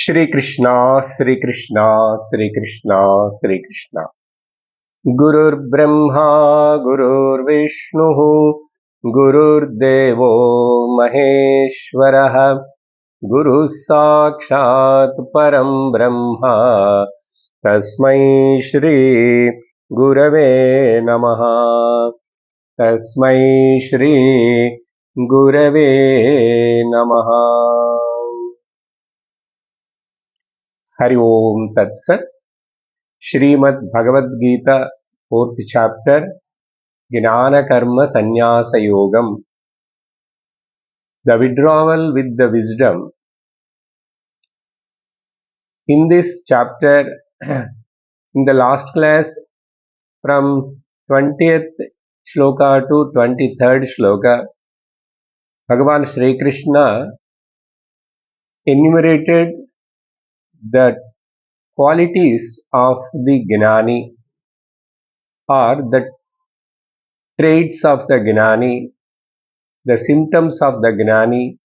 Shri Krishna, Shri Krishna, Shri Krishna, Shri Krishna. Gurur Brahma, Gurur Vishnu, Gurur Devo Maheshwaraha, Guru Sakshat Param Brahma, Tasmai Shri Gurave Namaha, Tasmai Shri Gurave Namaha. Hari Om Tat Sat. Srimad Bhagavad Gita, 4th chapter, Jnana Karma Sannyasa Yogam. The withdrawal with the wisdom. In this chapter, in the last class, from 20th Sloka to 23rd Sloka, Bhagavan Sri Krishna enumerated the qualities of the Gnani or the traits of the Gnani, the symptoms of the Gnani,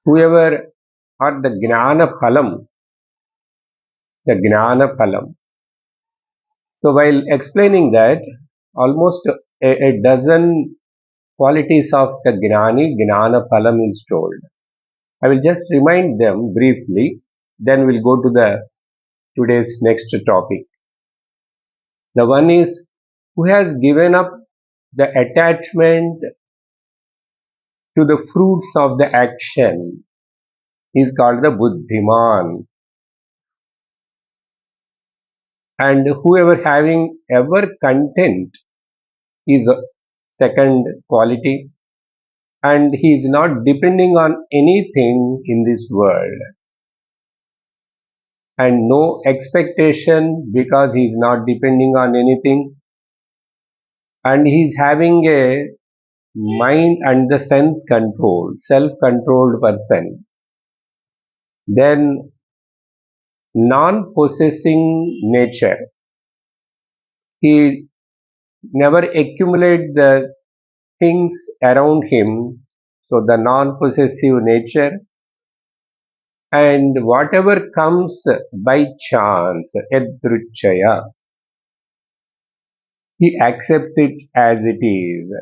whoever or the Jnana Phalam, the Jnana Phalam. So while explaining that, almost a dozen qualities of the Jnana Phalam is told. I will just remind them briefly, then we'll go to the today's next topic. The one is who has given up the attachment to the fruits of the action is called the Buddhiman. And whoever having ever content is a second quality, and he is not depending on anything in this world and no expectation because he is not depending on anything, and he is having a mind and the sense control, self-controlled person. Then non-possessing nature, he never accumulate the things around him, so the non-possessive nature, and whatever comes by chance, yadruchaya, he accepts it as it is.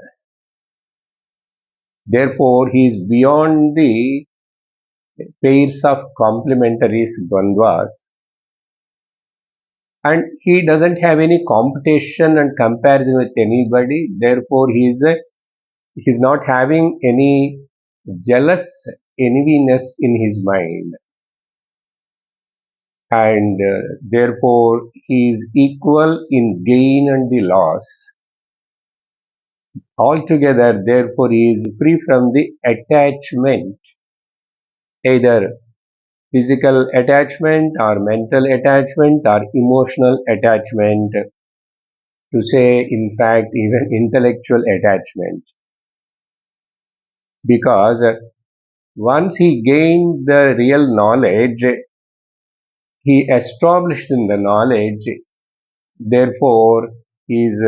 Therefore, he is beyond the pairs of complementaries, dvandvas, and he doesn't have any competition and comparison with anybody. Therefore, he is not having any jealous enviness in his mind, and therefore he is equal in gain and the loss. Altogether, therefore, he is free from the attachment, either physical attachment or mental attachment or emotional attachment, to say, in fact, even intellectual attachment. Because once he gained the real knowledge, he established in the knowledge, therefore, he is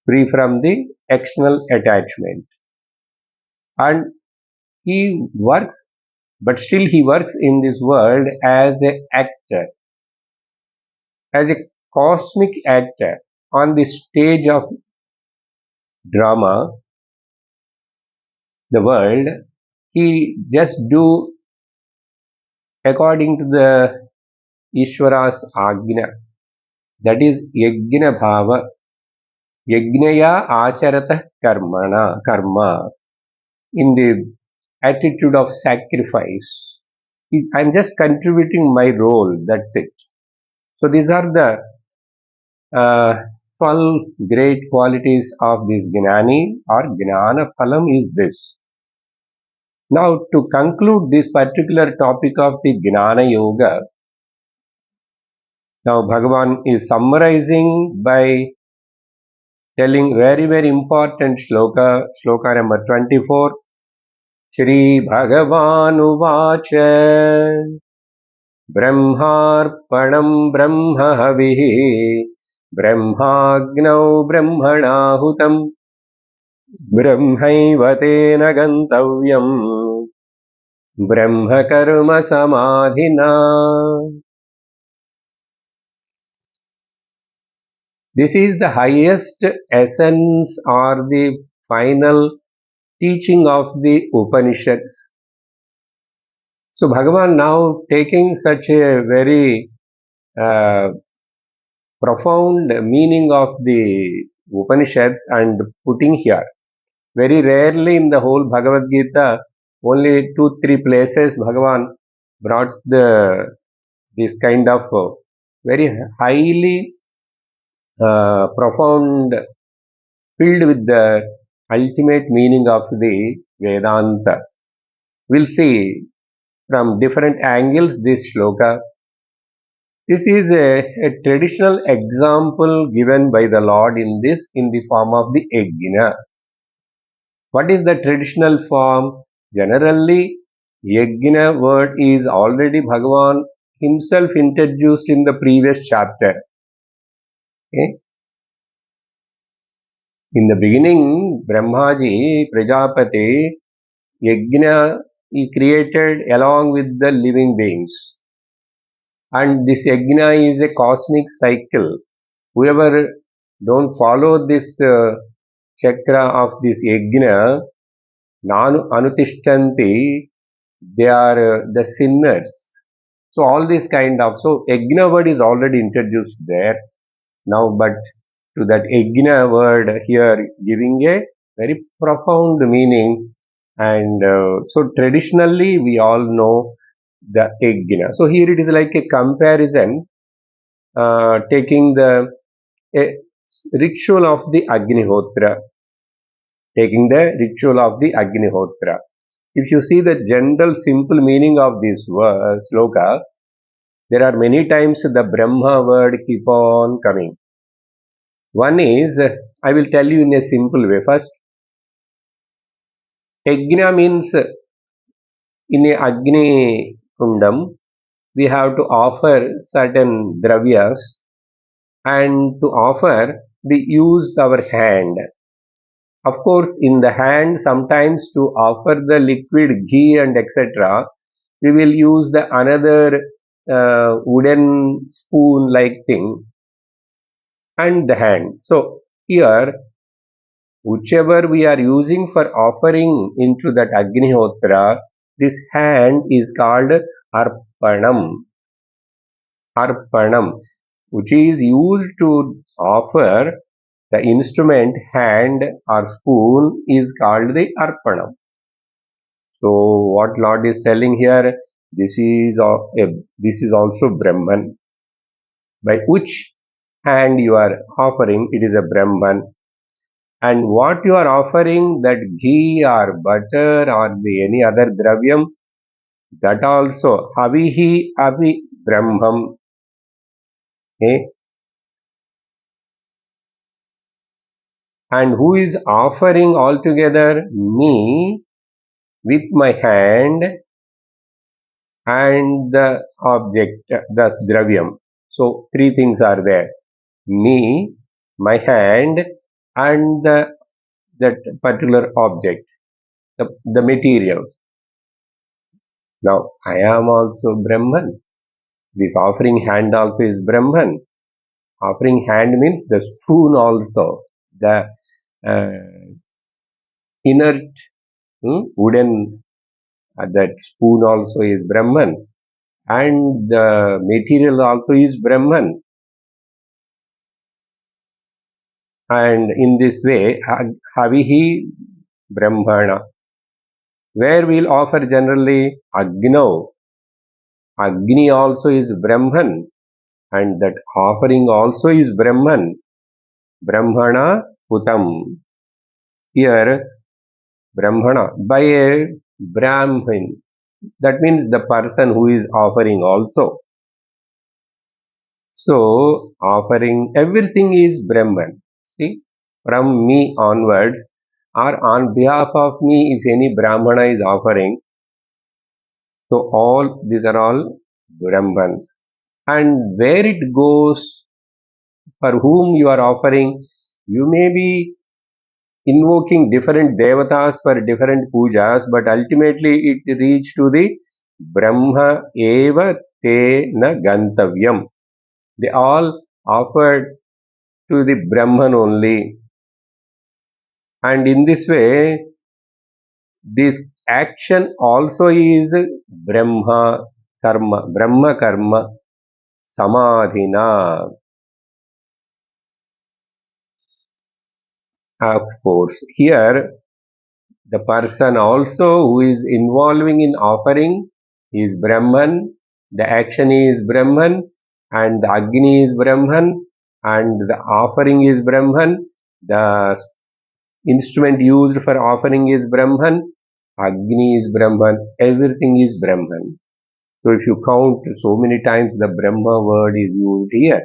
free from the external attachment. And he works, but still he works in this world as an actor, as a cosmic actor on the stage of drama, the world. He just do according to the Ishvara's Agna, that is Yajna Bhava, Yajnaya Acharata Karma, in the attitude of sacrifice. I'm just contributing my role, that's it. So these are the 12 great qualities of this Gnani or Gnana Phalam is this. Now to conclude this particular topic of the Gnana Yoga, now Bhagavan is summarizing by telling very important sloka number 24. Shri Bhagavanu Vacha Brahmarpanam Brahmahavihi Brahmagnau Brahmanahutam Brahmaivate Nagantavyam Brahma karma samadhina. This is the highest essence or the final teaching of the Upanishads. So Bhagavan now taking such a very uh, profound meaning of the Upanishads and putting here. Very rarely in the whole Bhagavad Gita, only 2-3 places Bhagavan brought this kind of very highly profound, filled with the ultimate meaning of the Vedanta. We'll see from different angles this shloka. This is a traditional example given by the Lord in this in the form of the yajna. What is the traditional form? Generally, yajna word is already Bhagavan himself introduced in the previous chapter. Okay? In the beginning, Brahmaji, Prajapati, yajna he created along with the living beings. And this yajna is a cosmic cycle. Whoever don't follow this chakra of this yajna, nanu anutishtanti, they are the sinners. So all this kind of, so yajna word is already introduced there. Now, but to that yajna word here giving a very profound meaning. And so traditionally we all know the yajna. So here it is like a comparison, taking the a ritual of the Agnihotra, taking the ritual of the Agnihotra. If you see the general simple meaning of this sloka, there are many times the Brahma word keep on coming. One is, I will tell you in a simple way. First, yajna means in a Agni Kundam, we have to offer certain dravyas and to offer we use our hand. Of course, in the hand, sometimes to offer the liquid ghee and etc., we will use the another wooden spoon like thing and the hand. So here, whichever we are using for offering into that Agnihotra, this hand is called Arpanam. Arpanam, which is used to offer the instrument hand or spoon is called the Arpanam. So what Lord is telling here, this is also Brahman. By which hand you are offering, it is a Brahman. And what you are offering, that ghee or butter or any other dravyam, that also Havihi Avi Brahmam. Okay? And who is offering altogether? Me with my hand and the object, the dravyam. So three things are there. Me, my hand, and that particular object, the material. Now, I am also Brahman. This offering hand also is Brahman. Offering hand means the spoon also. The inert wooden, that spoon also is Brahman. And the material also is Brahman. And in this way, Havihi Brahmana. Where we'll offer generally Agno. Agni also is Brahman. And that offering also is Brahman. Brahmana Putam. Here, Brahmana, by a Brahmin. That means the person who is offering also. So, offering everything is Brahman. See, from me onwards, or on behalf of me, if any Brahmana is offering, so all these are all Brahman. And where it goes, for whom you are offering, you may be invoking different devatas for different pujas, but ultimately it reached to the Brahma eva te na gantavyam. They all offered to the Brahman only. And in this way, this action also is Brahma karma, samadhina. Of course, here the person also who is involving in offering is Brahman, the action is Brahman, and the Agni is Brahman, and the offering is Brahman, the instrument used for offering is Brahman, Agni is Brahman, everything is Brahman. So if you count so many times the Brahma word is used here.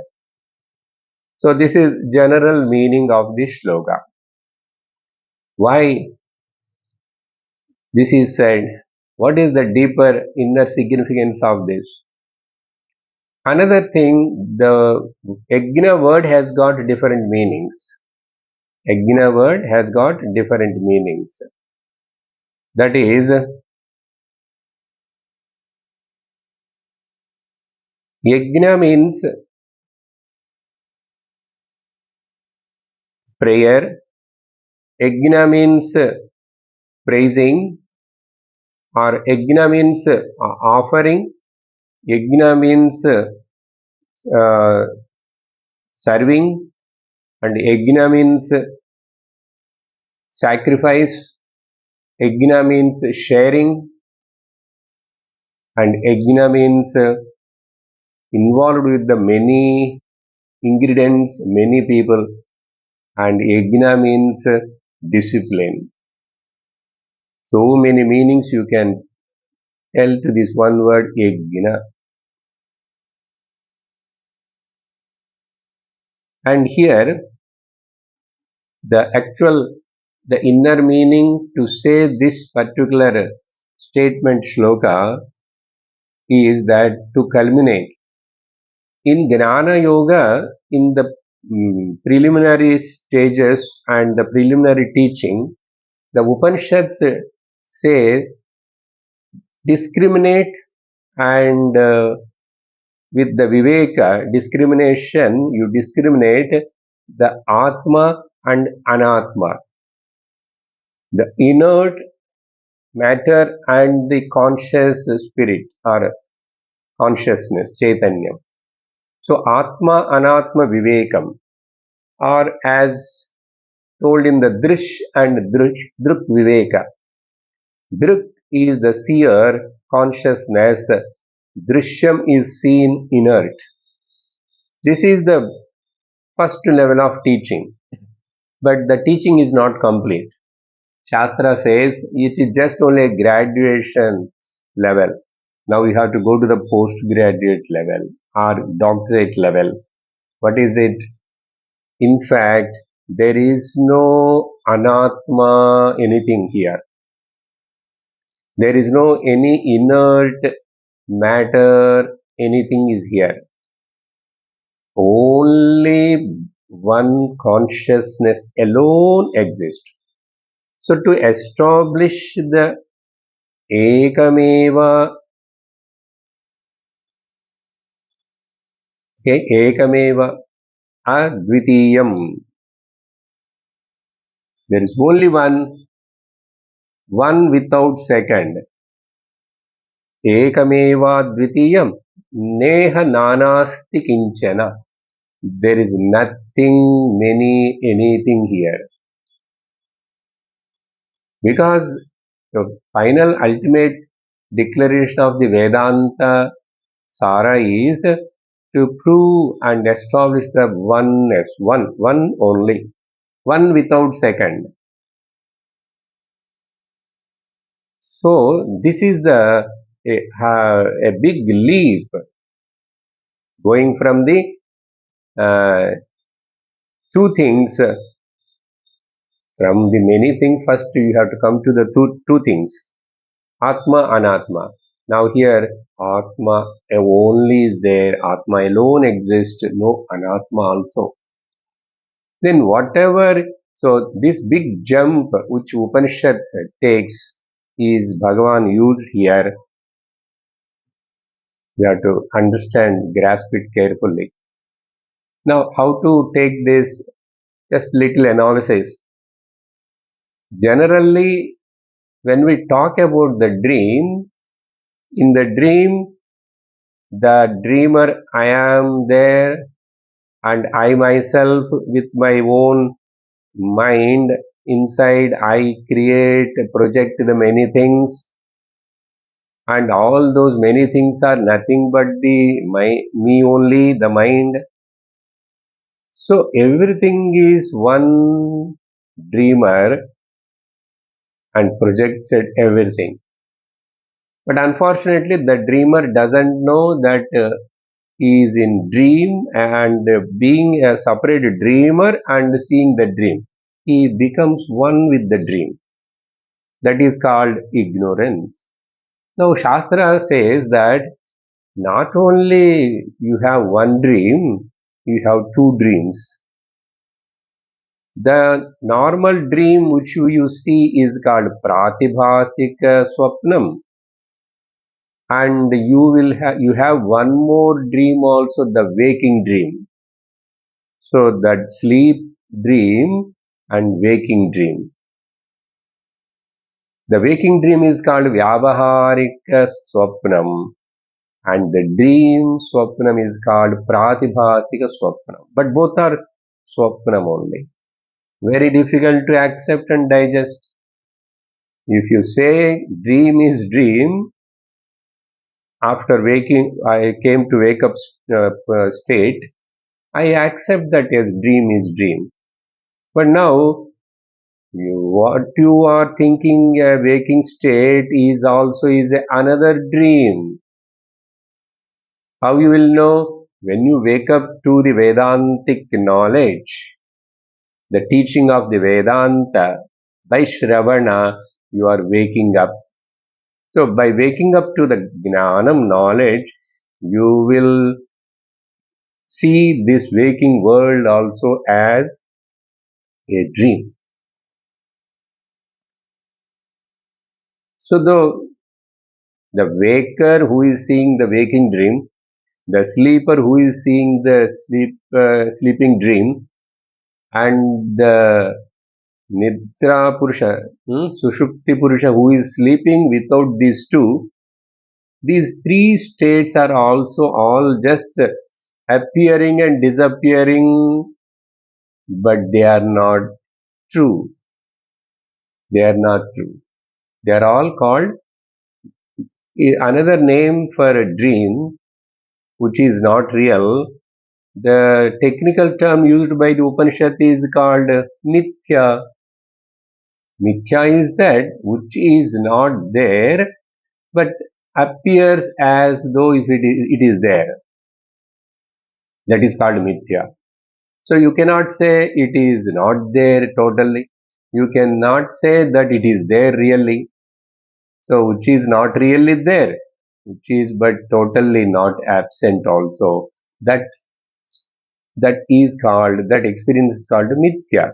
So this is general meaning of this shloka. Why this is said? What is the deeper inner significance of this? Another thing, the Yajna word has got different meanings. Yajna word has got different meanings. That is, Yajna means prayer. Yajna means praising, or Yajna means offering. Yajna means serving, and Yajna means sacrifice. Yajna means sharing, and Yajna means involved with the many ingredients, many people, and Yajna means discipline. So many meanings you can tell to this one word Yajna. And here the inner meaning to say this particular statement shloka is that to culminate in Gnana Yoga, in the preliminary stages and the preliminary teaching, the Upanishads say discriminate, and with the Viveka discrimination, you discriminate the Atma and Anatma, the inert matter and the conscious spirit or consciousness, Chaitanya. So Atma Anatma Vivekam, or as told in the Drish and Druk Viveka. Druk is the seer consciousness, Drishyam is seen inert. This is the first level of teaching, but the teaching is not complete. Shastra says it is just only a graduation level. Now we have to go to the postgraduate level or doctorate level. What is it? In fact, there is no anatma anything here. There is no any inert matter anything is here. Only one consciousness alone exists. So to establish the ekameva, ekameva advitiyam, there is only one without second. Ekameva advitiyam neha nanasti kinchana. There is nothing, many, anything here. Because the final ultimate declaration of the Vedanta Sara is to prove and establish the oneness, one only, one without second. So this is a big leap going from the two things, from the many things. First you have to come to the two things, Atma, Anatma. Now here Atma only is there, Atma alone exists, no Anatma also. Then whatever, So this big jump which Upanishad takes is Bhagavan used here. We have to understand, grasp it carefully. Now, how to take this? Just little analysis. Generally, when we talk about the dream, in the dream, the dreamer, I am there, and I myself, with my own mind, inside, I create, project the many things, and all those many things are nothing but me only, the mind. So everything is one dreamer and projects it everything. But unfortunately, the dreamer doesn't know that he is in dream, and being a separate dreamer and seeing the dream, he becomes one with the dream. That is called ignorance. Now, Shastra says that not only you have one dream, you have two dreams. The normal dream which you see is called Pratibhasika Swapnam, and you have one more dream also, the waking dream. So that sleep dream and waking dream. The waking dream is called Vyavaharika Swapnam, and the dream Swapnam is called Pratibhasika Swapnam. But both are Swapnam only. Very difficult to accept and digest. If you say dream is dream, after waking, I came to wake up state, I accept that yes, dream is dream. But now, what you are thinking a waking state is also is another dream. How you will know? When you wake up to the Vedantic knowledge, the teaching of the Vedanta, by Shravana, you are waking up. So by waking up to the Jnanam knowledge, you will see this waking world also as a dream. So the waker who is seeing the waking dream, the sleeper who is seeing the sleeping dream, and the Nidra Purusha, Sushupti Purusha who is sleeping without these two, these three states are also all just appearing and disappearing, but they are not true. They are not true. They are all called another name for a dream which is not real. The technical term used by the Upanishad is called Mithya. Mithya is that which is not there but appears as though if it is there. That is called Mithya. So you cannot say it is not there totally. You cannot say that it is there really. So which is not really there, which is but totally not absent also. That that experience is called Mithya.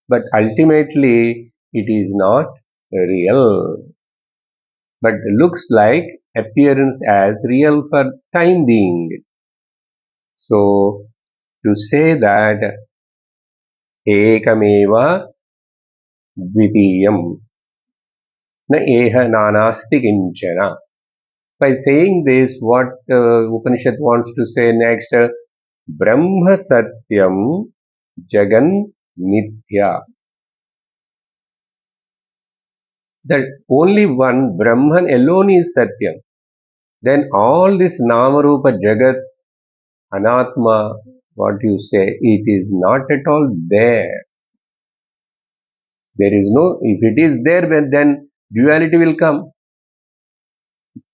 But ultimately it is not real, but looks like appearance as real for time being. So to say that ekameva dvitiyam na eha nanasti kinchana. By saying this, what Upanishad wants to say next, Brahma Satyam Jagan Mithya. That only one Brahman alone is Satyam. Then all this Namarupa Jagat, Anatma, what you say, it is not at all there. There is no, if it is there, then duality will come.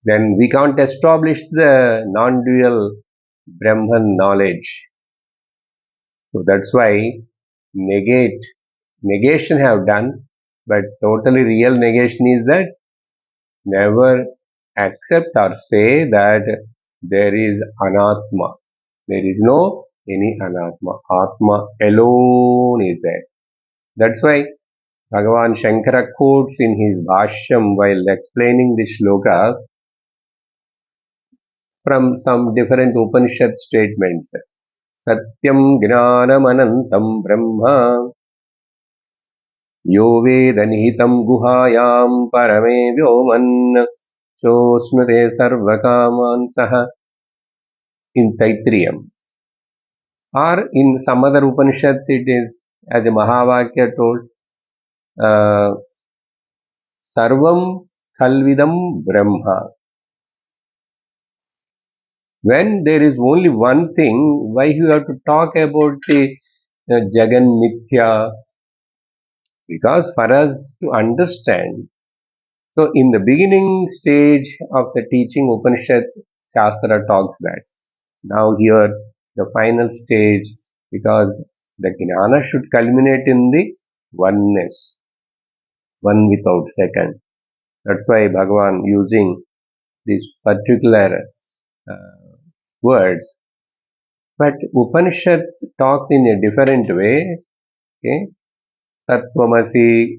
Then we can't establish the non-dual Brahman knowledge. So that's why negation have done, but totally real negation is that never accept or say that there is anatma. There is no any anatma. Atma alone is there. That's why Bhagavan Shankara quotes in his Bhashyam while explaining the shloka from some different Upanishad statements. Satyam Gnanamanantam Brahma Yo Veda Nihitam Guhayam Parame Vyoman Chosmate Sarvakaman Saha in Taittiriya. Or in some other Upanishads it is as a Mahavakya told uh, Sarvam Kalvidam Brahma. When there is only one thing, why you have to talk about the Jagan Mithya? Because for us to understand, so in the beginning stage of the teaching Upanishad, Shastra talks that. Now here, the final stage, because the Jnana should culminate in the oneness, one without second. That's why Bhagavan using these particular uh, words. But Upanishads talk in a different way. Okay, Tattvamasi,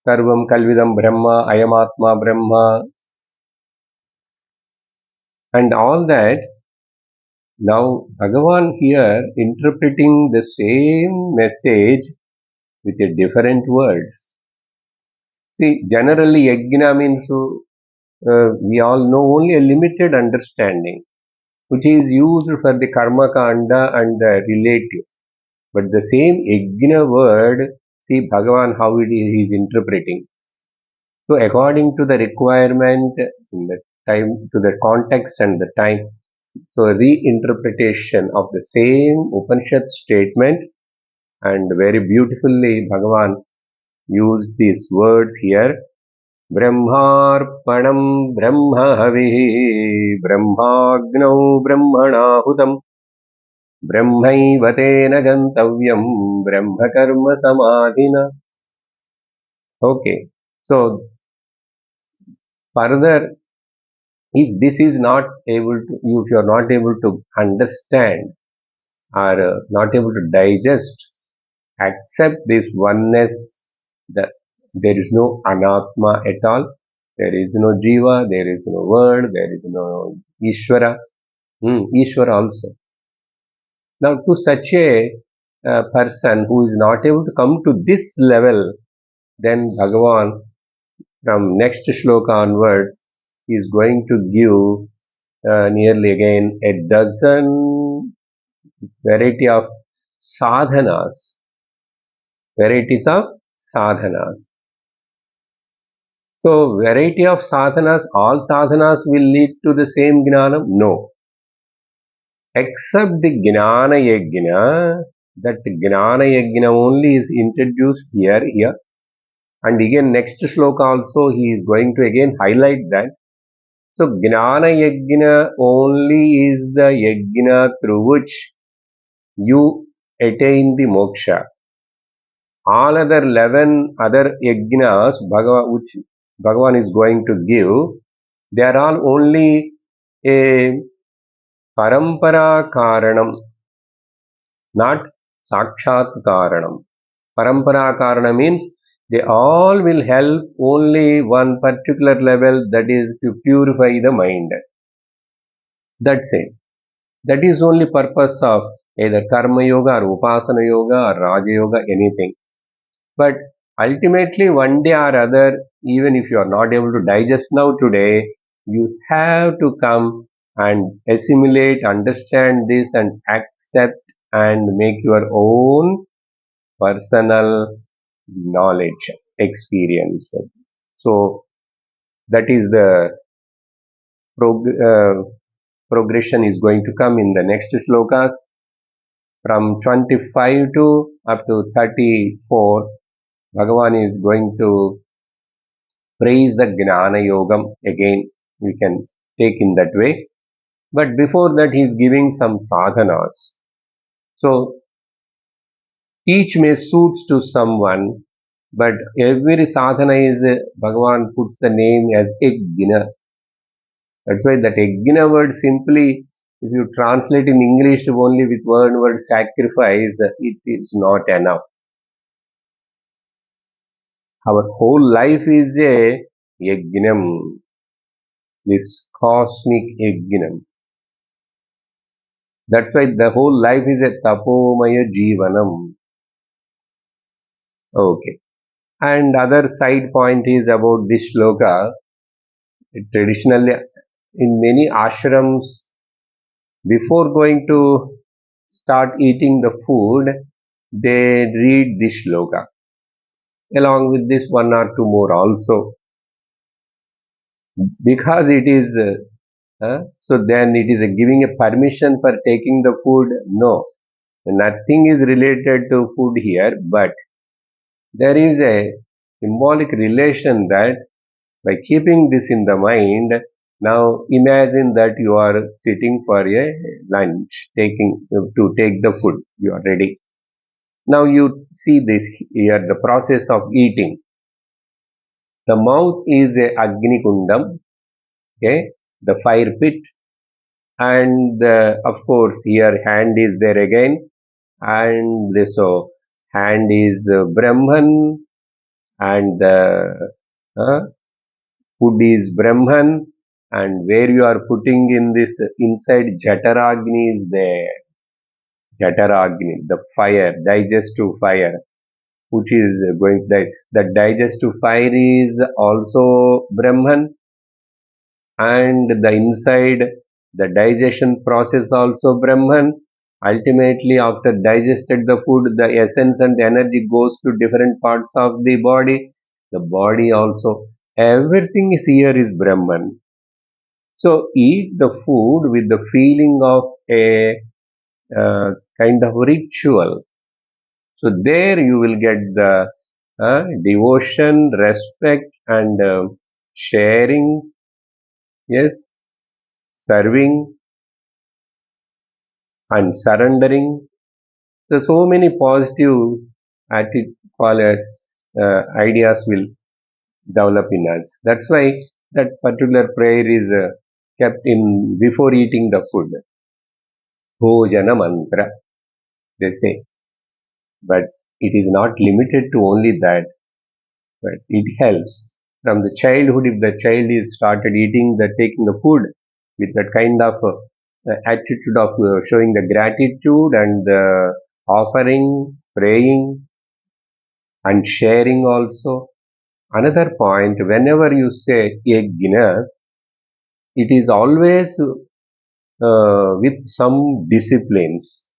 Sarvam Kalvidam Brahma, Ayamatma Brahma, and all that. Now Bhagavan here interpreting the same message with a different words. See, generally Yajna means we all know only a limited understanding, which is used for the Karma Kanda and the relative. But the same Yajna word, see Bhagavan how it is he is interpreting. So according to the requirement in the time, to the context and the time, so reinterpretation of the same Upanishad statement and very beautifully Bhagavan used these words here. Brahmarpanam brahmahavihi brahmagnau brahmanahutam brahmaivatena gantavyam brahmakarma samadhina. Okay. So further, if this is not able to, if you are not able to understand or not able to digest, accept this oneness, that there is no anatma at all, there is no jiva, there is no word, there is no Ishvara, Ishvara also. Now, to such a person who is not able to come to this level, then Bhagavan from next shloka onwards is going to give nearly again a dozen variety of sadhanas, varieties of sadhanas. So, variety of sadhanas, all sadhanas will lead to the same jnana? No. Except the jnana yajna, that jnana yajna only is introduced here. And again, next shloka also, he is going to again highlight that. So, jnana yajna only is the yajna through which you attain the moksha. All other 11 other yajnas which Bhagavan is going to give, they are all only a parampara karanam, not sakshat karanam. Parampara karana means they all will help only one particular level, that is to purify the mind. That's it. That is only purpose of either karma yoga or upasana yoga or raja yoga, anything. But ultimately, one day or other, even if you are not able to digest now today, you have to come and assimilate, understand this, and accept and make your own personal knowledge, experience. So, that is the prog- uh, progression is going to come in the next shlokas from 25 to up to 34. Bhagavan is going to praise the Gnana Yogam. Again, we can take in that way. But before that, he is giving some sadhanas. So, each may suits to someone, but every sadhana is, Bhagavan puts the name as Yajna. That's why that Yajna word simply, if you translate in English only with one word sacrifice, it is not enough. Our whole life is a yajnam, this cosmic yajnam. That's why the whole life is a tapomaya jivanam. Okay. And other side point is about this shloka. Traditionally, in many ashrams, before going to start eating the food, they read this shloka. Along with this, one or two more also, because it is so then it is giving a permission for taking the food. No, nothing is related to food here, but there is a symbolic relation that by keeping this in the mind, now imagine that you are sitting for a lunch, taking to take the food, you are ready. Now you see this here, the process of eating. The mouth is a agni kundam, okay, the fire pit, and of course here hand is there again, and so hand is Brahman, and uh, food is Brahman, and where you are putting in this inside Jataragni is there. Jataragni, the fire, digestive fire, which is going, the digestive fire is also Brahman, and the inside, the digestion process also Brahman. Ultimately, after digested the food, the essence and energy goes to different parts of the body. The body also, everything is here is Brahman. So eat the food with the feeling of a kind of ritual. So there you will get the devotion, respect, and sharing, yes, serving and surrendering. So many positive attitude, ideas will develop in us. That's why that particular prayer is kept in before eating the food. Bhojana mantra, they say. But it is not limited to only that, but it helps. From the childhood, if the child is started eating, taking the food with that kind of attitude of showing the gratitude and offering, praying, and sharing also. Another point, whenever you say yajna, it is always with some disciplines.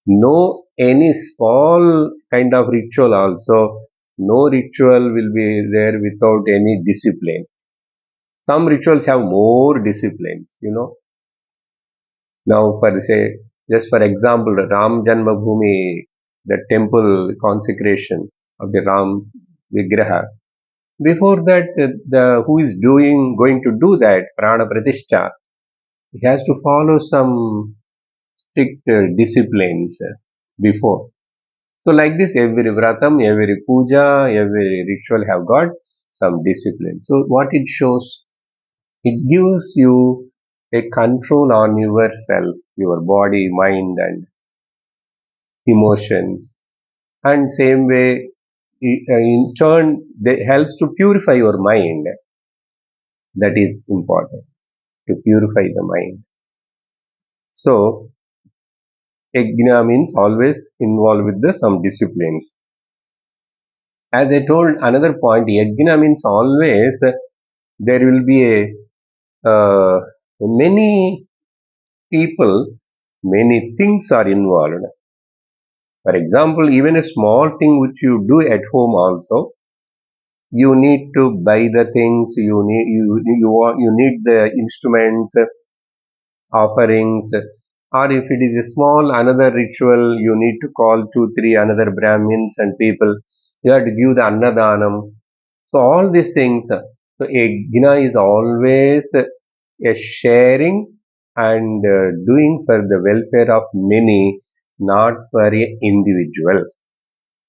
No any small kind of ritual also. No ritual will be there without any discipline. Some rituals have more disciplines. Now, for say, just for example, Ram Janmabhoomi, the temple consecration of the Ram Vigraha. Before that, the who is going to do that prana pratishtha, he has to follow some strict disciplines before. So like this, every vratam, every puja, every ritual have got some discipline. So what it shows, it gives you a control on yourself, your body, mind, and emotions. And same way, in turn, they helps to purify your mind. That is important, to purify the mind. So yajna means always involved with the some disciplines. As I told, another point, yajna means always there will be a many people, many things are involved. For example, even a small thing which you do at home also, you need to buy the things, you need the instruments, offerings, or if it is a small another ritual, you need to call two three another brahmins and people, you have to give the annadanam. So all these things, so yajna is always a sharing and doing for the welfare of many, not for a individual.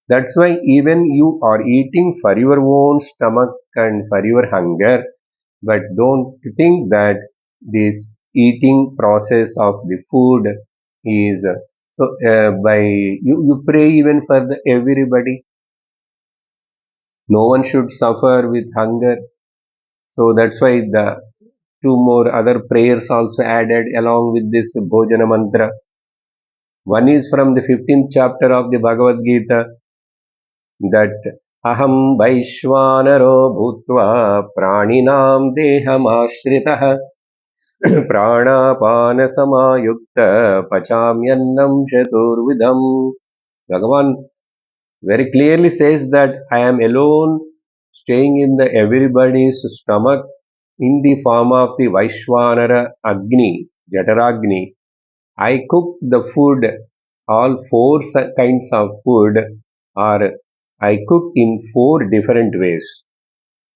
That's why even you are eating for your own stomach and for your hunger, but don't think that this eating process of the food is by you pray even for the everybody. No one should suffer with hunger. So that's why the two more other prayers also added along with this Bhojana mantra. One is from the 15th chapter of the Bhagavad Gita, that aham vaishvanaro bhutva praninam dehamashritaha pranapana samayukta pachamyannam chaturvidham. Bhagavan very clearly says that I am alone staying in the everybody's stomach in the form of the Vaishwanara Agni, Jataragni. I cook the food, all four kinds of food are I cook in four different ways.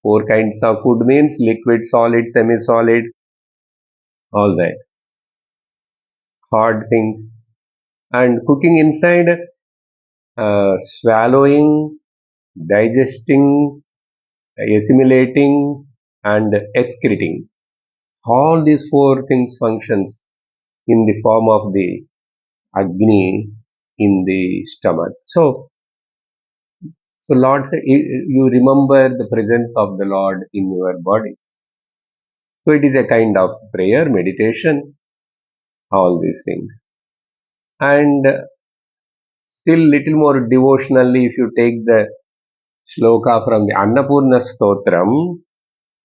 Four kinds of food means liquid, solid, semi-solid, all that, hard things. And cooking inside, swallowing, digesting, assimilating, and excreting. All these four things functions in the form of the Agni in the stomach. So Lord, you remember the presence of the Lord in your body. So it is a kind of prayer, meditation, all these things. And still little more devotionally, if you take the Sloka from the Annapurna Stotram,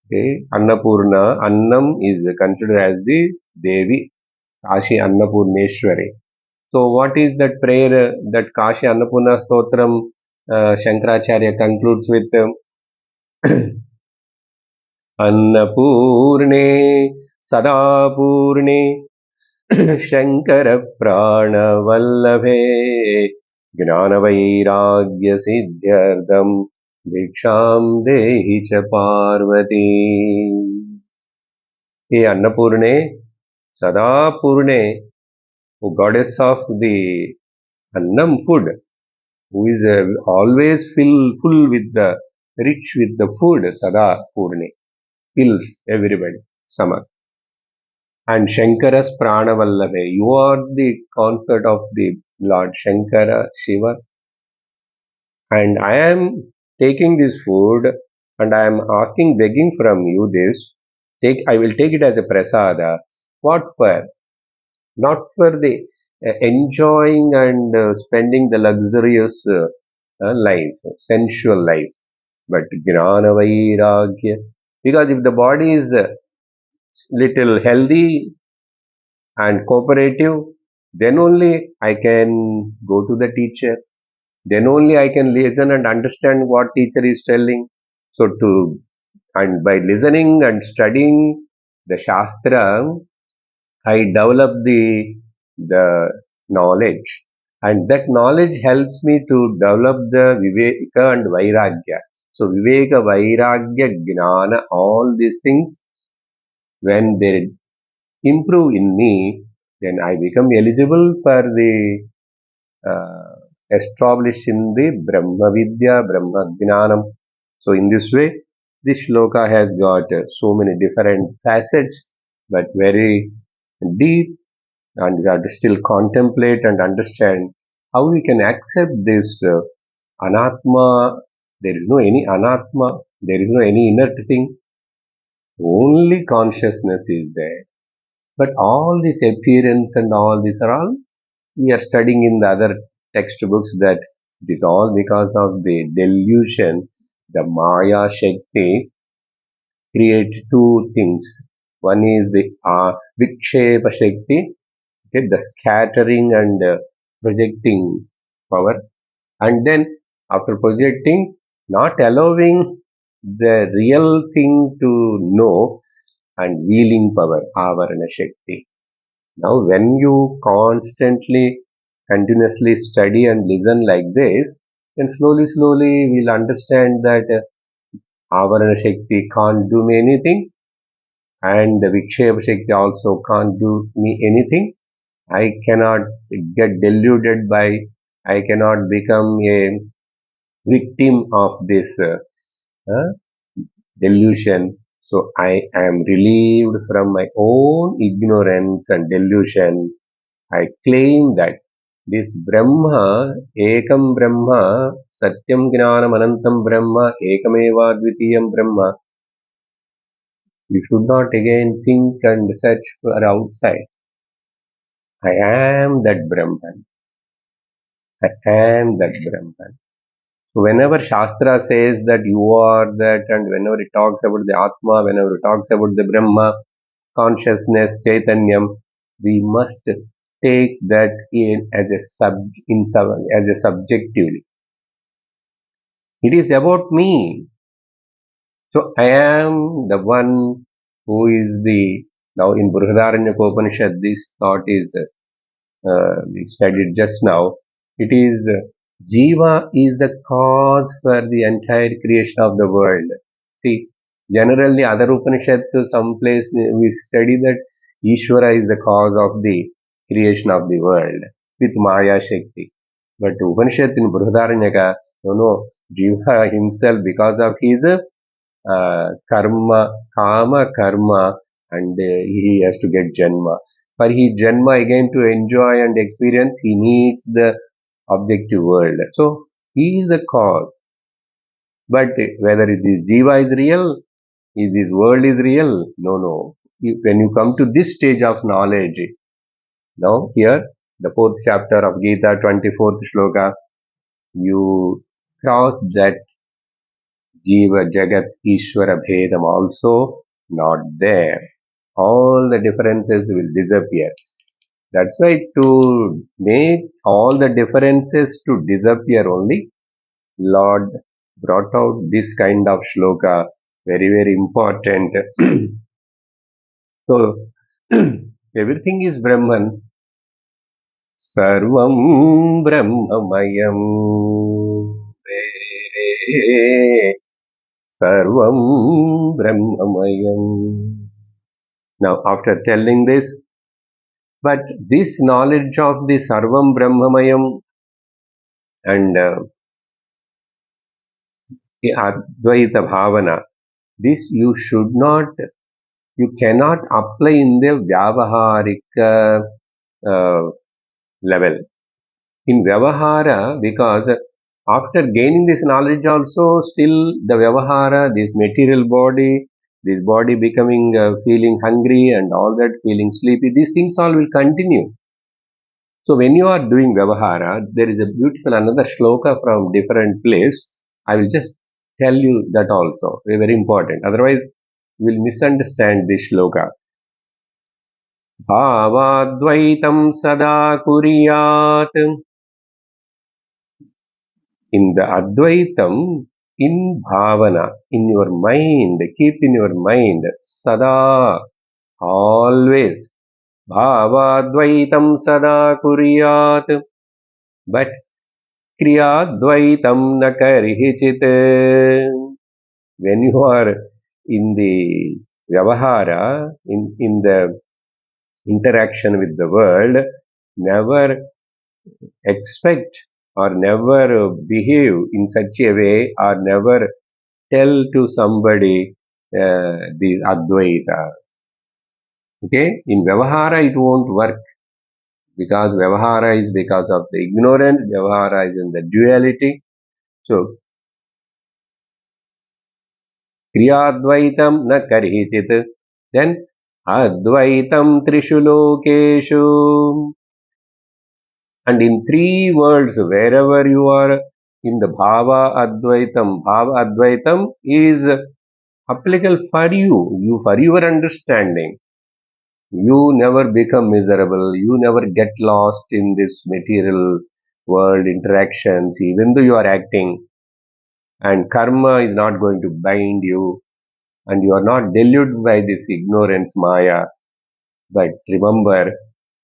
okay, Annapurna, Annam is considered as the Devi, Kashi Annapurneshwari. So what is that prayer that Kashi Annapurna Stotram Shankaracharya concludes with अन्नपूर्णे सदापूर्णे शङ्करप्राणवल्लभे ज्ञानवैराग्यसिद्ध्यर्थम् भिक्षां देहि च पार्वती. हे अन्नपूर्णे सदापूर्णे, O goddess of the annam food, who is always full with the rich with the food, sada purne, fills everybody stomach. And Shankara's Pranavallave, you are the consort of the Lord Shankara, Shiva, and I am taking this food and I am asking, begging from you this, I will take it as a prasada. What for? Not for the enjoying and spending the luxurious life, sensual life, but Gnana Vairagya. Because if the body is little healthy and cooperative, then only I can go to the teacher. Then only I can listen and understand what teacher is telling. So and by listening and studying the Shastra, I develop the knowledge, and that knowledge helps me to develop the Viveka and Vairagya. So Viveka, Vairagya, Gnana, all these things, when they improve in me, then I become eligible for the established in the Brahma Vidya, Brahma Gnanam. So in this way, this shloka has got so many different facets, but very deep, and we have to still contemplate and understand how we can accept this anatma. There is no any anatma, there is no any inert thing, only consciousness is there. But all this appearance and all these are all, we are studying in the other textbooks, that it is all because of the delusion. The Maya Shakti create two things. One is the Vikshepa Shakti, okay, the scattering and projecting power, and then after projecting, not allowing the real thing to know, and wheeling power, Avarana Shakti. Now when you constantly, continuously study and listen like this, then slowly we'll understand that Avarana Shakti can't do me anything, and the Vikshepa Shakti also can't do me anything. I cannot get deluded by, I cannot become a victim of this uh, delusion. So I am relieved from my own ignorance and delusion. I claim that this Brahma, Ekam Brahma, Satyam Gnanam Anantam Brahma Ekameva Dvitiyam Brahma. You should not again think and search for outside. I am that Brahman. I am that Brahman. So whenever Shastra says that you are that, and whenever it talks about the Atma, whenever it talks about the Brahma, consciousness, Chaitanyam, we must take that in as a as a subjectively. It is about me. So I am the one who is the now in Brihadaranyaka this thought is we studied just now. It is Jiva is the cause for the entire creation of the world. See, generally other Upanishads, someplace we study that Ishvara is the cause of the creation of the world with Maya Shakti. But Upanishad in Brihadaranyaka, no, Jiva himself because of his kama karma, and he has to get janma. For he janma again to enjoy and experience, he needs the objective world. So he is the cause. But whether it is jiva is real, is this world is real? No, no. When you come to this stage of knowledge, now here the fourth chapter of Gita, 24th shloka, you cross that Jiva, Jagat, Ishvara Bhedam also not there. All the differences will disappear. That's why to make all the differences to disappear only, Lord brought out this kind of shloka, very, very important. So, everything is Brahman. Sarvam Brahmamayam. Sarvam Brahmamayam. Now, after telling this, but this knowledge of the Sarvam Brahmamayam and Advaita Bhavana, this you cannot apply in the Vyavaharika level. In Vyavahara, because after gaining this knowledge also, still the Vyavahara, this material body, this body becoming, feeling hungry and all that, feeling sleepy, these things all will continue. So when you are doing Vyavahara, there is a beautiful another shloka from different place. I will just tell you that also. Very, very important. Otherwise, you will misunderstand this shloka. Bhavadvaitam sada kuriyat. In the Advaitam, in bhavana, in your mind, keep in your mind, sada, always. Bhavadvaitam sada kuriyat. But kriyadvaitam na karihichit. When you are in the vyavahara, in the interaction with the world, never expect or never behave in such a way or never tell to somebody the Advaita. Okay? In Vyavahara, it won't work because Vyavahara is because of the ignorance, Vyavahara is in the duality. So, Kriyadvaitam na karhichit. Then, Advaitam Trishu Lokeshu. And in three worlds, wherever you are in the Bhava Advaitam is applicable for for your understanding. You never become miserable. You never get lost in this material world interactions, even though you are acting. And karma is not going to bind you, and you are not deluded by this ignorance, Maya. But remember,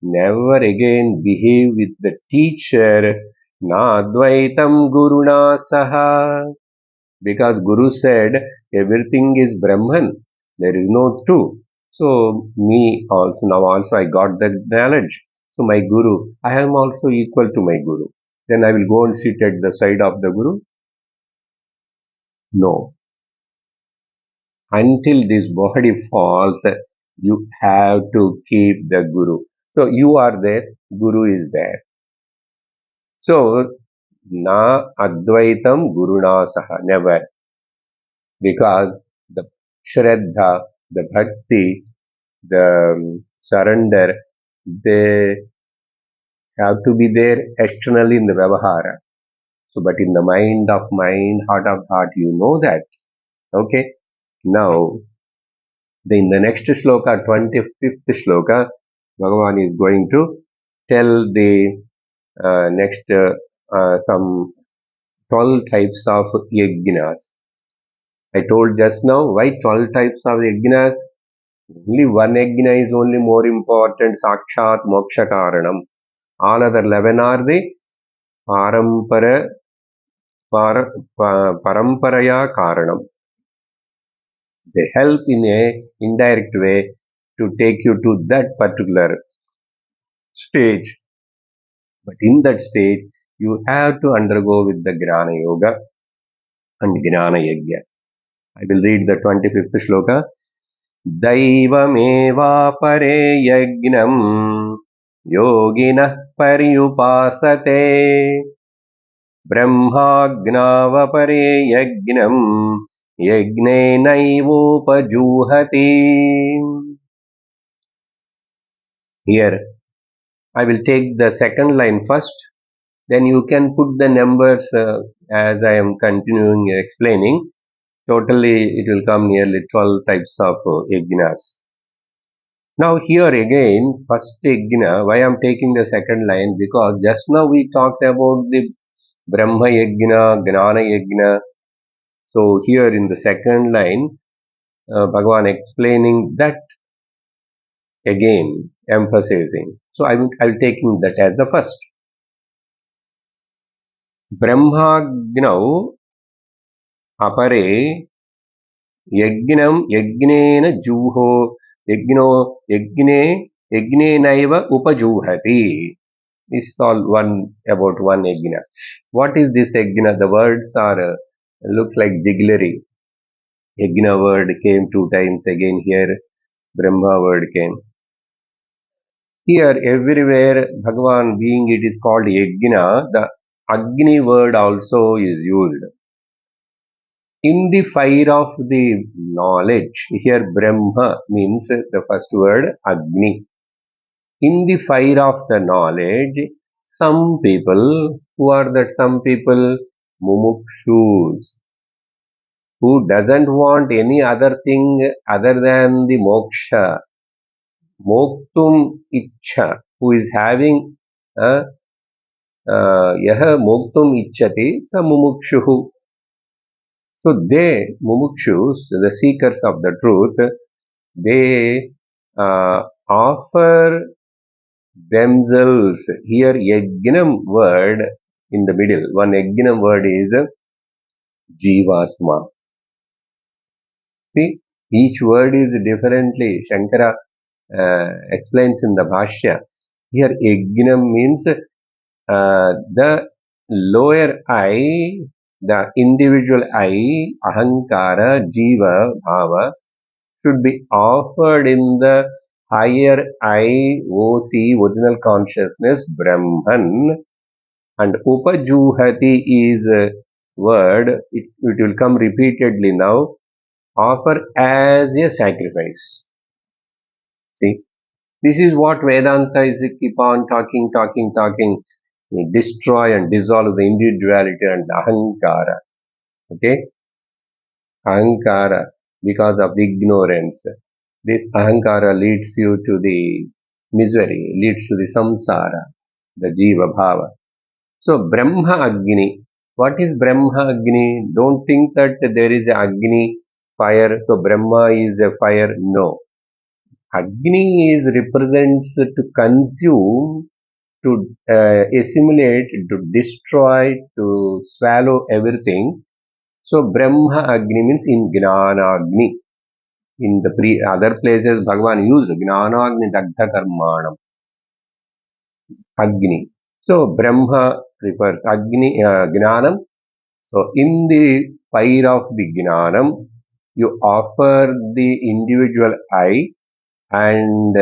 never again behave with the teacher, na advaitam guruna saha. Because Guru said everything is Brahman, there is no two. So me also now also I got the knowledge. So my Guru, I am also equal to my Guru. Then I will go and sit at the side of the Guru? No. Until this body falls, you have to keep the Guru. So you are there, Guru is there. So Na Advaitam Guruna Saha. Never. Because the Shraddha, the Bhakti, the surrender, they have to be there externally in the Vyavahara. So, but in the mind, heart of heart, you know that. Okay. Now, in the next sloka, 25th sloka, Bhagavan is going to tell the next some 12 types of yajnas. I told just now why 12 types of yajnas. Only one yajna is only more important, sakshat moksha karanam. All other 11 are the parampara, paramparaya karanam. They help in a indirect way to take you to that particular stage. But in that stage, you have to undergo with the Gnana Yoga and Gnana Yajna. I will read the 25th shloka. दैवमेवापरे यज्ञम् योगिनः पर्युपासते ब्रह्माज्ञावपरे यज्ञम् यज्ञेनैवोपजुहति. Here I will take the second line first, then you can put the numbers as I am continuing explaining. Totally it will come nearly 12 types of yajnas. Now here again, first yajna, why I am taking the second line? Because just now we talked about the Brahma yajna, Gnana yajna. So here in the second line, Bhagavan explaining that again, emphasizing. So I will taking that as the first. Brahmagnau apare यज्ञम यज्ञेन Joon-ho यज्ञो यज्ञे यज्ञेनैव उपजूहति. This is all one about one yajna. What is this yajna? The words are looks like jigglery. Yajna word came 2 times again here. Brahma word came. Here everywhere Bhagavan being it is called yajna, the Agni word also is used. In the fire of the knowledge, here Brahma means the first word Agni. In the fire of the knowledge, some people, who are that some people? Mumukshus, who doesn't want any other thing other than the moksha, moktum ichha, who is having yaha moktum ichchati, sa mumukshuhu. So they, mumukshus, the seekers of the truth, they offer themselves. Here, yajnam word in the middle. One yajnam word is jivatma. See, each word is differently. Shankara explains in the Bhashya. Here, yajnam means the lower I, the individual I, ahankara, jiva, bhava, should be offered in the higher I, OC, original consciousness, Brahman. And upajuhati is a word, it will come repeatedly now, offer as a sacrifice. See, this is what Vedanta is keep on talking, destroy and dissolve the individuality and ahankara. Okay, ahankara, because of the ignorance. This ahankara leads you to the misery, leads to the samsara, the jiva bhava. So Brahma Agni. What is Brahma Agni? Don't think that there is a Agni fire. So Brahma is a fire. No. Agni is represents to consume, to assimilate, to destroy, to swallow everything. So Brahma Agni means in Gnana Agni. In the other places, Bhagavan used Gnana Agni Dagdha Karmanam. Agni. So Brahma refers Agni, Gnanam. So in the fire of the Gnanam, you offer the individual I and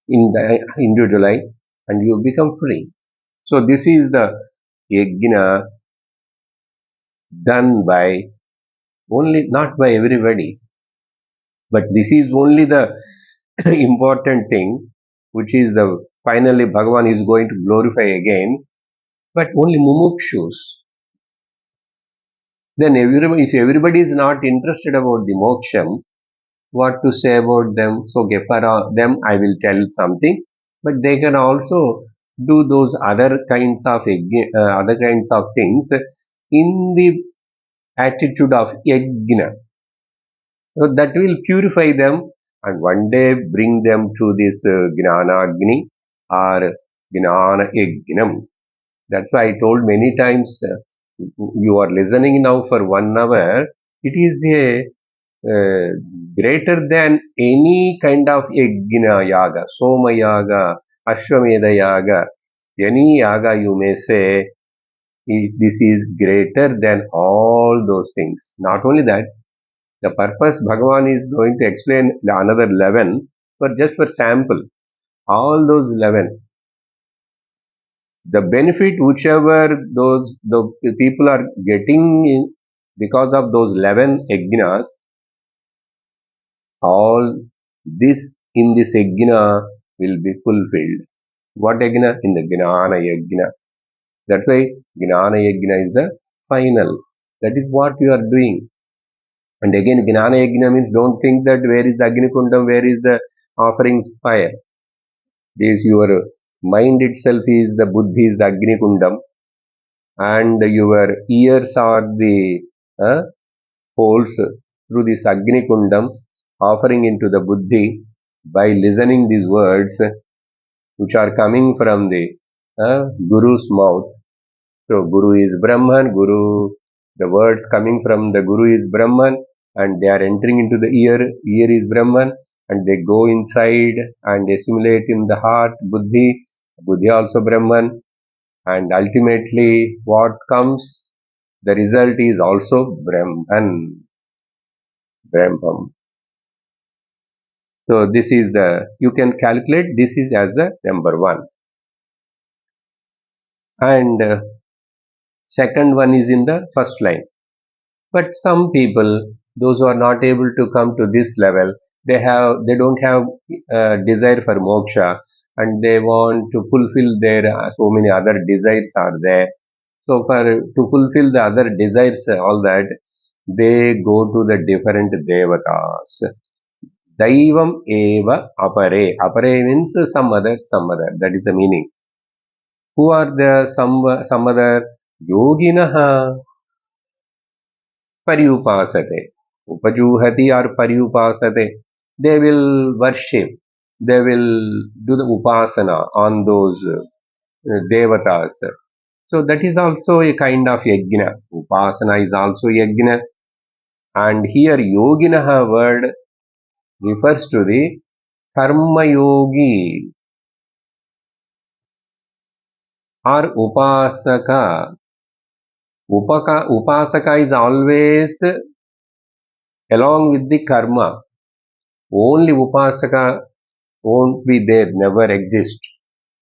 in the individual I and you become free. So this is the yajna done by only, not by everybody, but this is only the important thing, which is the finally Bhagavan is going to glorify again, but only mumukshus. Then everybody, if everybody is not interested about the moksham, what to say about them? So okay, for them I will tell something, but they can also do those other kinds of things in the attitude of yajna. So that will purify them and one day bring them to this Gnana Agni or Gnana Yajnam. That's why I told many times, you are listening now for 1 hour. It is a greater than any kind of yajna yaga, Soma yaga, Ashwamedha yaga, any yaga you may say, this is greater than all those things. Not only that, the purpose Bhagavan is going to explain the another 11, but just for sample, all those 11, the benefit whichever the people are getting because of those 11 yajnas, all this in this yajna will be fulfilled. What yajna? In the Gnana yajna. That's why Gnana yajna is the final. That is what you are doing. And again, Gnana yajna means don't think that where is the Agni Kundam, where is the offerings fire. This your mind itself is the Buddhi, is the Agni Kundam, and your ears are the uh, holes through this Agni Kundam, offering into the Buddhi by listening these words which are coming from the Guru's mouth. So Guru is Brahman, the words coming from the Guru is Brahman, and they are entering into the ear is Brahman, and they go inside and assimilate in the heart, Buddhi also Brahman, and ultimately what comes, the result is also Brahman, Brahman. So this is you can calculate this is as the number 1. And second one is in the first line. But some people, those who are not able to come to this level, they don't have desire for moksha, and they want to fulfill their so many other desires are there. So for to fulfill the other desires, all that, they go to the different devatas. Daivam eva apare. Apare means some other, some other. That is the meaning. Who are the some other? Yoginaha paryupasate. Upajuhati or paryupasate. They will worship. They will do the upasana on those devatas. So that is also a kind of yajna. Upasana is also yajna. And here yoginaha word refers to the karma yogi or upasaka. Upasaka is always along with the karma. Only upasaka won't be there, never exist.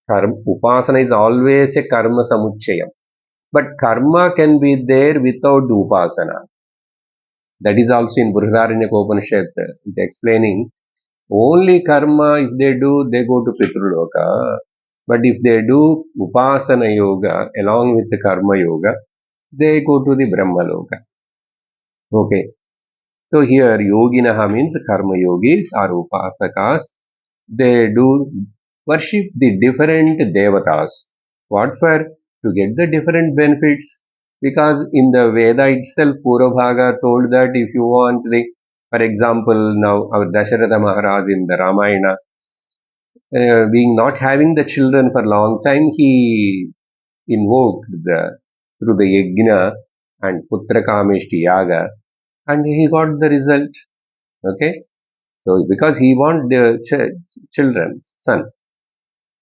Upasana is always a karma samuchayam. But karma can be there without upasana. That is also in Brihadaranyaka Upanishad. It explaining only karma, if they do, they go to Pitruloka. But if they do upasana yoga along with the karma yoga, they go to the Brahma Loka. Okay. So here yoginaha means karma yogis or upasakas. They do worship the different devatas. What for? To get the different benefits. Because in the Veda itself, Purabhaga told that if you want for example, now our Dasharatha Maharaj in the Ramayana, being not having the children for a long time, he invoked through the yajna and Putra Kameshti Yaga, and he got the result. Okay, so because he want the children, son,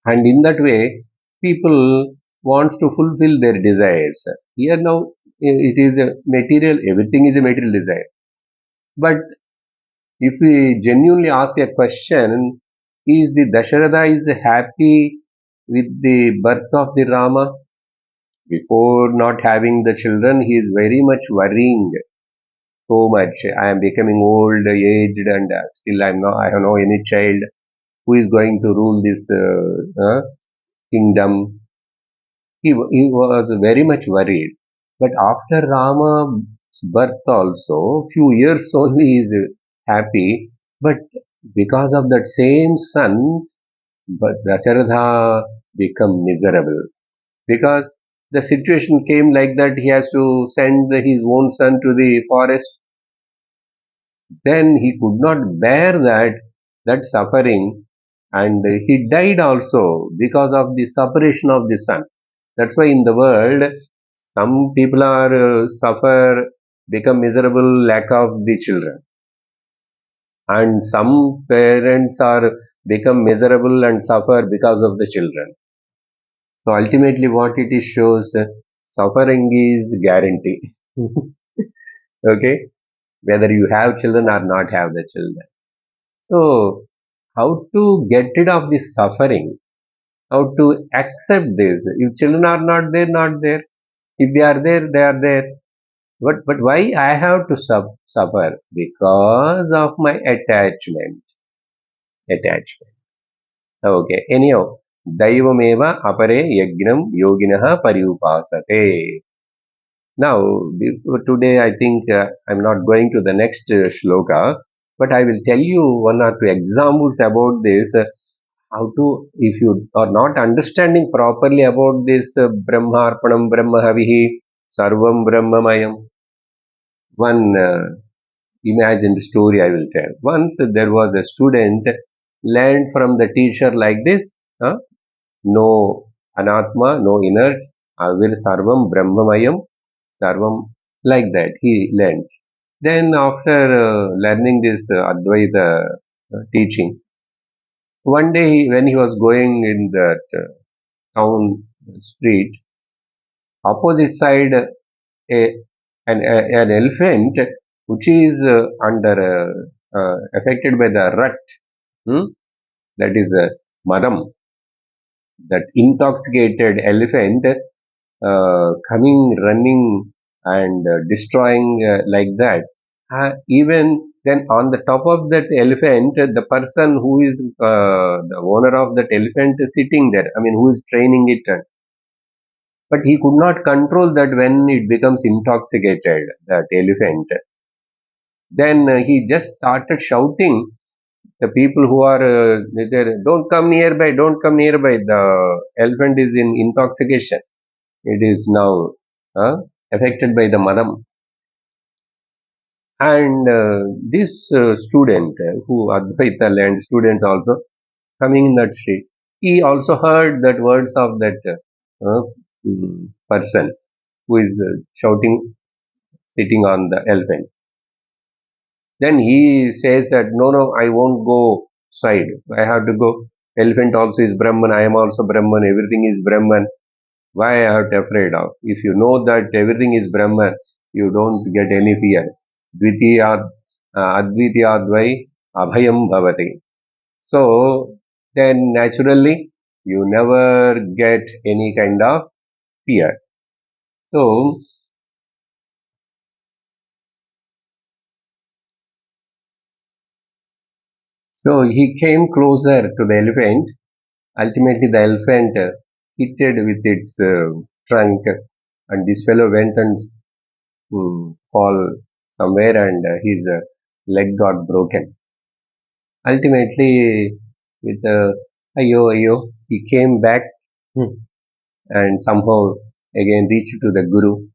and in that way, people wants to fulfill their desires. Here now, it is a material. Everything is a material desire. But if we genuinely ask a question, is the Dasharatha is happy with the birth of the Rama, before not having the children, he is very much worrying so much. I am becoming old, aged, and still I have no any child. Who is going to rule this kingdom? He was very much worried. But after Rama's birth also, few years only he is happy. But because of that same son, but Dasharatha become miserable. Because the situation came like that, he has to send his own son to the forest. Then he could not bear that suffering, and he died also because of the separation of the son. That's why in the world, some people are suffer, become miserable, lack of the children, and some parents are become miserable and suffer because of the children. So ultimately, what it is shows suffering is guarantee. Okay, whether you have children or not have the children. So how to get rid of this suffering? How to accept this? If children are not there, not there. If they are there, they are there. But why I have to suffer? Because of my attachment. Attachment. Okay. Anyhow, Daivameva apare yagnam yoginah pariupasate. Now, today I think I'm not going to the next shloka, but I will tell you one or two examples about this. How to, if you are not understanding properly about this Brahmarpanam Brahmahavihi Sarvam Brahmamayam, one imagined story I will tell. Once there was a student learned from the teacher like this, no anatma, no inert, will sarvam brahmamayam, sarvam, like that he learned. Then after learning this Advaita teaching, one day when he was going in that town street, opposite side an elephant which is under affected by the rut, hmm, that is madam, that intoxicated elephant coming running and destroying like that. Even then on the top of that elephant, the person who is the owner of that elephant is sitting there, I mean, who is training it, but he could not control that when it becomes intoxicated, that elephant. Then he just started shouting. The people who are there, don't come nearby, don't come nearby. The elephant is in intoxication. It is now affected by the madam. And this student, who Advaita learned, student also coming in that street, he also heard that words of that person who is shouting, sitting on the elephant. Then he says that no, no, I won't go side. I have to go. Elephant also is Brahman. I am also Brahman. Everything is Brahman. Why I have to afraid of? If you know that everything is Brahman, you don't get any fear. Dvitiya, Advitiyadvai Abhayam Bhavati. So then naturally you never get any kind of fear. So, so he came closer to the elephant. Ultimately, the elephant hit it with its trunk, and this fellow went and fall somewhere, and his leg got broken. Ultimately, with ayo ayo, he came back, and somehow again reached to the Guru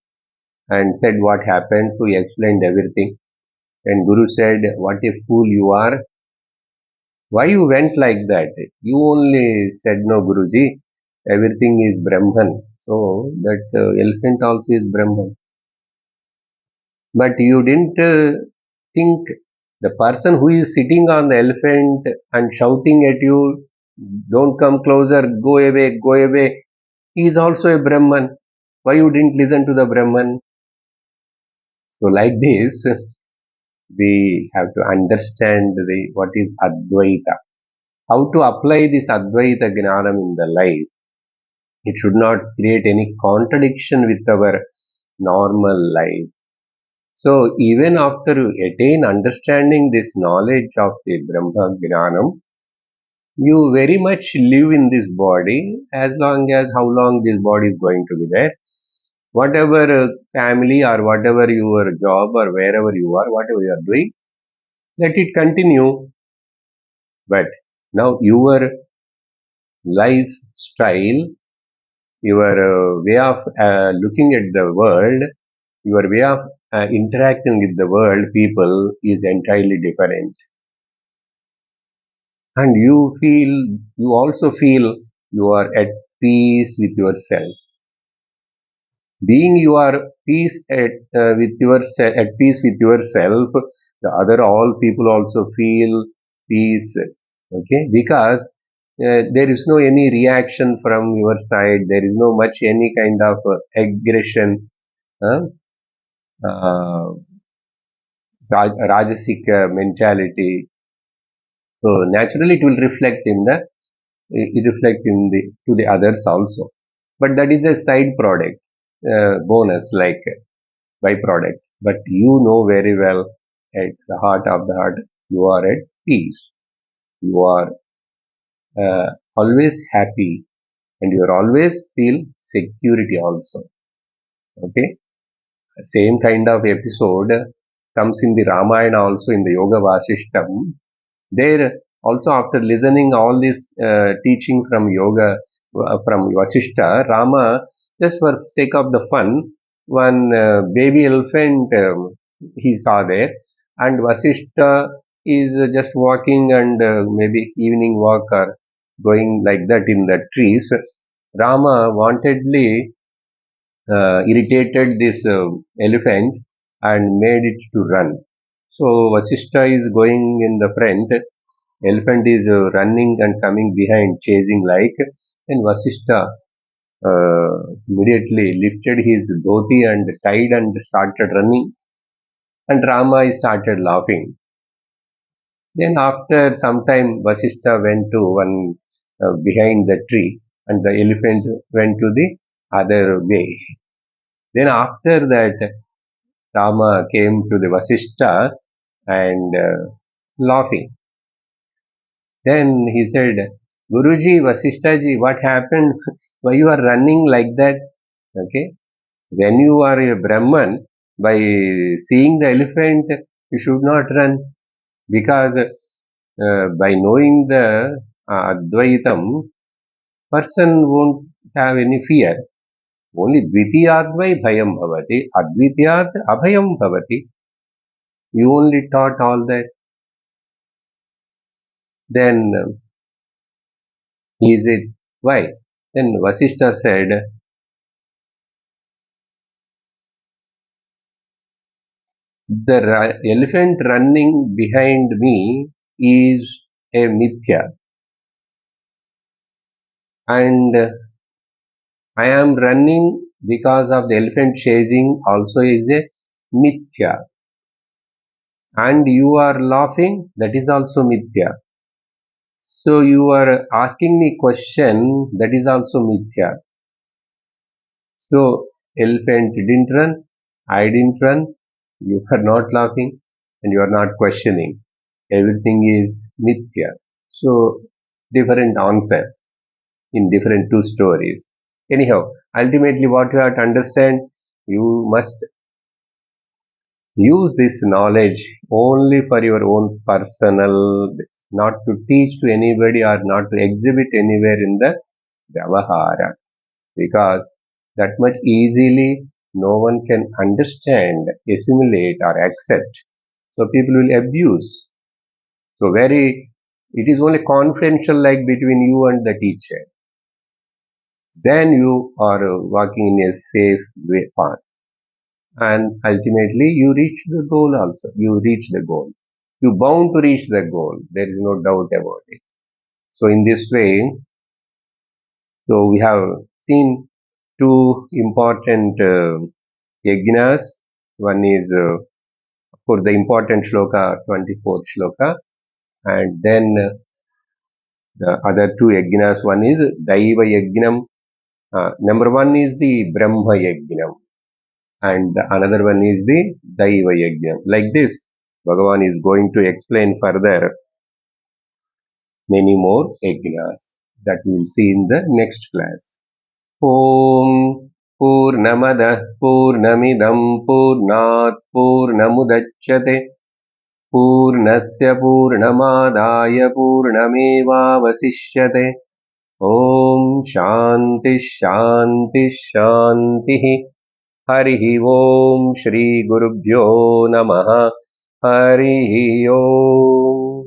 and said what happened. So he explained everything. And Guru said, "What a fool you are! Why you went like that? You only said no, Guruji. Everything is Brahman. So that elephant also is Brahman. But you didn't think the person who is sitting on the elephant and shouting at you, don't come closer, go away, he is also a Brahman. Why you didn't listen to the Brahman?" So like this, we have to understand what is Advaita. How to apply this Advaita Gnanam in the life. It should not create any contradiction with our normal life. So even after you attain understanding this knowledge of the Brahma Jnanam, you very much live in this body as long as how long this body is going to be there. Whatever family or whatever your job or wherever you are, whatever you are doing, let it continue. But now your lifestyle, your way of looking at the world, your way of interacting with the world, people is entirely different. And you also feel you are at peace with yourself. Being you are at peace with yourself, the other all people also feel peace. Okay, because there is no any reaction from your side. There is no much any kind of aggression, uh, uh, rajasic mentality. So naturally, it will reflect in the it reflect in the to the others also. But that is a side product, bonus like byproduct. But you know very well at the heart of the heart, you are at peace. You are always happy, and you are always feel security also. Okay, same kind of episode comes in the Ramayana also in the Yoga Vasishtam. There also after listening all this teaching from yoga from Vasishta, Rama just for sake of the fun, one baby elephant he saw there, and Vasishta is just walking and maybe evening walk or going like that in the trees. Rama wantedly irritated this elephant and made it to run. So Vasishta is going in the front, elephant is running and coming behind, chasing like, and Vasishta immediately lifted his dhoti and tied and started running, and Rama started laughing. Then after some time, Vasishta went to one behind the tree, and the elephant went to the other way. Then after that, Rama came to the Vasishta and laughing. Then he said, Guruji, Vasishtaji, what happened? Why you are running like that? Okay. When you are a Brahman, by seeing the elephant, you should not run because by knowing the Advaitam, person won't have any fear. Only Dvitiyadvai Bhayam Bhavati, Advitiyad Abhayam Bhavati. You only taught all that. Then is it why? Then Vasishta said, the elephant running behind me is a mithya, and I am running because of the elephant chasing also is a mithya, and you are laughing, that is also mithya. So you are asking me question, that is also mithya. So elephant didn't run, I didn't run, you are not laughing, and you are not questioning. Everything is mithya. So different answer in different two stories. Anyhow, ultimately what you have to understand, you must use this knowledge only for your own personal, not to teach to anybody or not to exhibit anywhere in the Vyavahara, because that much easily no one can understand, assimilate or accept. So people will abuse. So it is only confidential like between you and the teacher. Then you are walking in a safe way path. And ultimately you reach the goal also. You reach the goal. You bound to reach the goal. There is no doubt about it. So in this way, so we have seen two important yajnas. One is for the important shloka, 24th shloka, and then the other two yajnas. One is Daiva Yajnam Number one is the Brahma Yajna, and the another one is the Daiva Yajna. Like this, Bhagavan is going to explain further many more yajnas that we will see in the next class. Om Purnamadah Purnamidam Purnat Purnamudachyate Purnasya Purnamadaya Purnamevavasishyate. Om Shanti Shanti Shanti. Harihi Om Shri Gurubhyo Namaha. Harihi Om.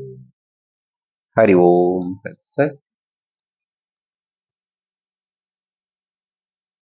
Hari Om. That's it.